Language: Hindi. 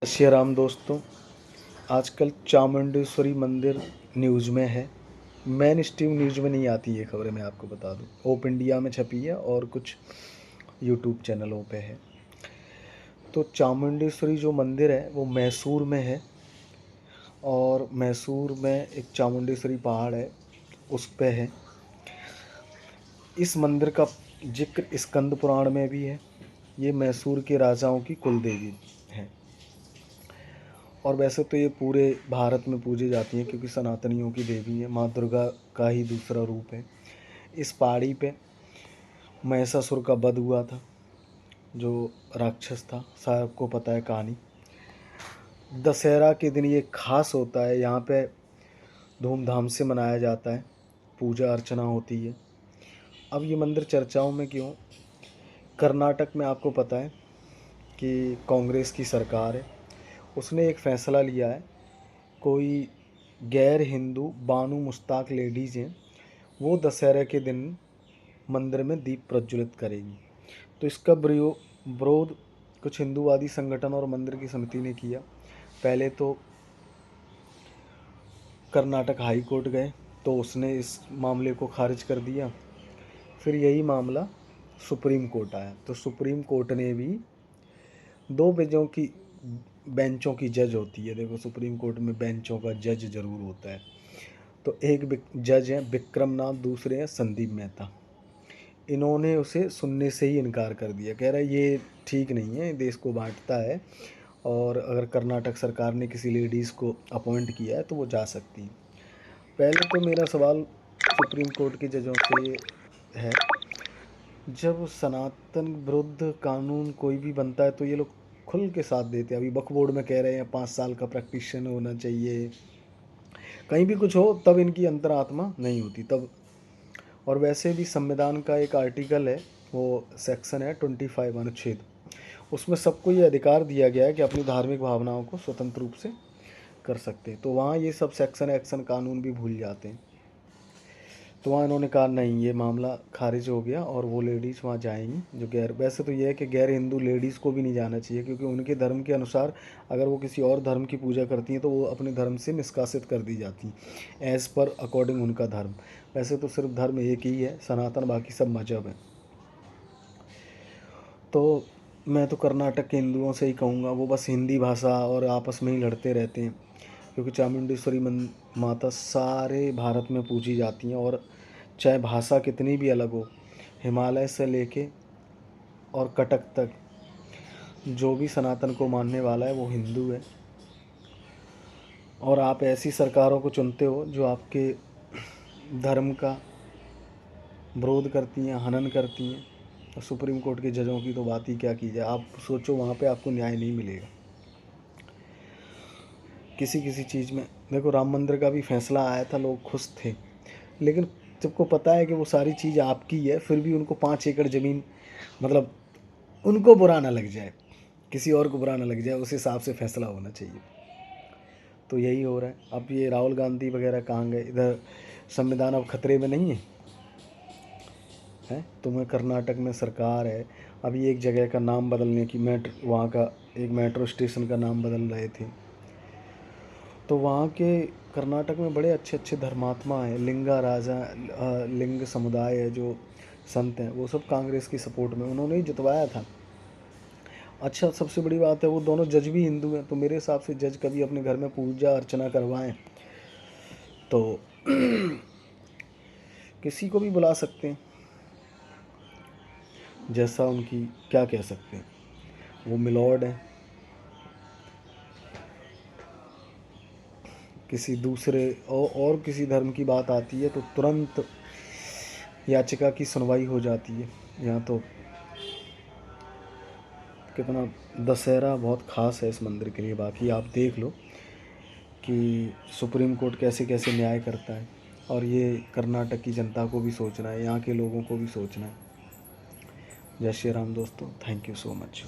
श्री राम दोस्तों, आजकल चामुंडेश्वरी मंदिर न्यूज़ में है। मेन स्ट्रीम न्यूज़ में नहीं आती ये खबरें, मैं आपको बता दूं। ओप इंडिया में छपी है और कुछ यूट्यूब चैनलों पे है। तो चामुंडेश्वरी जो मंदिर है वो मैसूर में है और मैसूर में एक चामुंडेश्वरी पहाड़ है, उस पे है। इस मंदिर का जिक्र स्कंद पुराण में भी है। ये मैसूर के राजाओं की कुल देवी है और वैसे तो ये पूरे भारत में पूजी जाती हैं क्योंकि सनातनियों की देवी है। माँ दुर्गा का ही दूसरा रूप है। इस पहाड़ी पे महिषासुर का वध हुआ था, जो राक्षस था। सबको पता है कहानी। दशहरा के दिन ये खास होता है, यहाँ पे धूमधाम से मनाया जाता है, पूजा अर्चना होती है। अब ये मंदिर चर्चाओं में क्यों? कर्नाटक में आपको पता है कि कांग्रेस की सरकार है, उसने एक फ़ैसला लिया है, कोई गैर हिंदू बानु मुश्ताक लेडीज़ हैं, वो दशहरे के दिन मंदिर में दीप प्रज्वलित करेगी। तो इसका विरोध कुछ हिंदूवादी संगठन और मंदिर की समिति ने किया। पहले तो कर्नाटक हाई कोर्ट गए तो उसने इस मामले को खारिज कर दिया। फिर यही मामला सुप्रीम कोर्ट आया तो सुप्रीम कोर्ट ने भी दो बेंचों की जज होती है। देखो, सुप्रीम कोर्ट में बेंचों का जज ज़रूर होता है। तो एक जज हैं विक्रम नाथ, दूसरे हैं संदीप मेहता। इन्होंने उसे सुनने से ही इनकार कर दिया। कह रहा है ये ठीक नहीं है, देश को बांटता है और अगर कर्नाटक सरकार ने किसी लेडीज़ को अपॉइंट किया है तो वो जा सकती हैं। पहले तो मेरा सवाल सुप्रीम कोर्ट के जजों से है, जब सनातन विरुद्ध कानून कोई भी बनता है तो ये लोग खुल के साथ देते हैं। अभी वक्फ बोर्ड में कह रहे हैं 5 साल का प्रैक्टिशन होना चाहिए, कहीं भी कुछ हो तब इनकी अंतरात्मा नहीं होती तब। और वैसे भी संविधान का एक आर्टिकल है, वो सेक्शन है 25 अनुच्छेद, उसमें सबको ये अधिकार दिया गया है कि अपनी धार्मिक भावनाओं को स्वतंत्र रूप से कर सकते हैं। तो वहाँ ये सब सेक्शन एक्शन कानून भी भूल जाते हैं। तो वहाँ इन्होंने कहा नहीं, ये मामला खारिज हो गया और वो लेडीज़ वहाँ जाएंगी जो वैसे तो ये है कि गैर हिंदू लेडीज़ को भी नहीं जाना चाहिए, क्योंकि उनके धर्म के अनुसार अगर वो किसी और धर्म की पूजा करती हैं तो वो अपने धर्म से निष्कासित कर दी जाती हैं, एज़ पर अकॉर्डिंग उनका धर्म। वैसे तो सिर्फ धर्म एक ही है सनातन, बाकी सब मजहब हैं। तो मैं तो कर्नाटक के हिंदुओं से ही कहूँगा, वो बस हिंदी भाषा और आपस में ही लड़ते रहते हैं, क्योंकि चामुंडेश्वरी माता सारे भारत में पूजी जाती हैं। और चाहे भाषा कितनी भी अलग हो, हिमालय से लेके और कटक तक जो भी सनातन को मानने वाला है वो हिंदू है। और आप ऐसी सरकारों को चुनते हो जो आपके धर्म का विरोध करती हैं, हनन करती हैं। और सुप्रीम कोर्ट के जजों की तो बात ही क्या की जाए। आप सोचो, वहाँ पे आपको न्याय नहीं मिलेगा किसी किसी चीज़ में। देखो, राम मंदिर का भी फैसला आया था, लोग खुश थे, लेकिन सबको पता है कि वो सारी चीज़ आपकी है, फिर भी उनको 5 एकड़ ज़मीन, मतलब उनको बुरा ना लग जाए, किसी और को बुरा ना लग जाए, उस हिसाब से फैसला होना चाहिए। तो यही हो रहा है। अब ये राहुल गांधी वगैरह कहाँ गए? इधर संविधान अब खतरे में नहीं है, हैं? तुम्हें कर्नाटक में सरकार है, अभी एक जगह का नाम बदलने की, वहाँ का एक मेट्रो स्टेशन का नाम बदल रहे थे। तो वहाँ के कर्नाटक में बड़े अच्छे अच्छे धर्मात्मा हैं, लिंग समुदाय है, जो संत हैं, वो सब कांग्रेस की सपोर्ट में, उन्होंने ही जितवाया था। अच्छा, सबसे बड़ी बात है वो दोनों जज भी हिंदू हैं, तो मेरे हिसाब से जज कभी अपने घर में पूजा अर्चना करवाएं तो किसी को भी बुला सकते हैं, जैसा उनकी क्या कह सकते हैं, वो मिलॉर्ड हैं। किसी दूसरे और किसी धर्म की बात आती है तो तुरंत याचिका की सुनवाई हो जाती है। यहाँ तो कितना दशहरा बहुत ख़ास है इस मंदिर के लिए। बाकी आप देख लो कि सुप्रीम कोर्ट कैसे कैसे न्याय करता है, और ये कर्नाटक की जनता को भी सोचना है, यहाँ के लोगों को भी सोचना है। जय श्री राम दोस्तों, थैंक यू सो मच।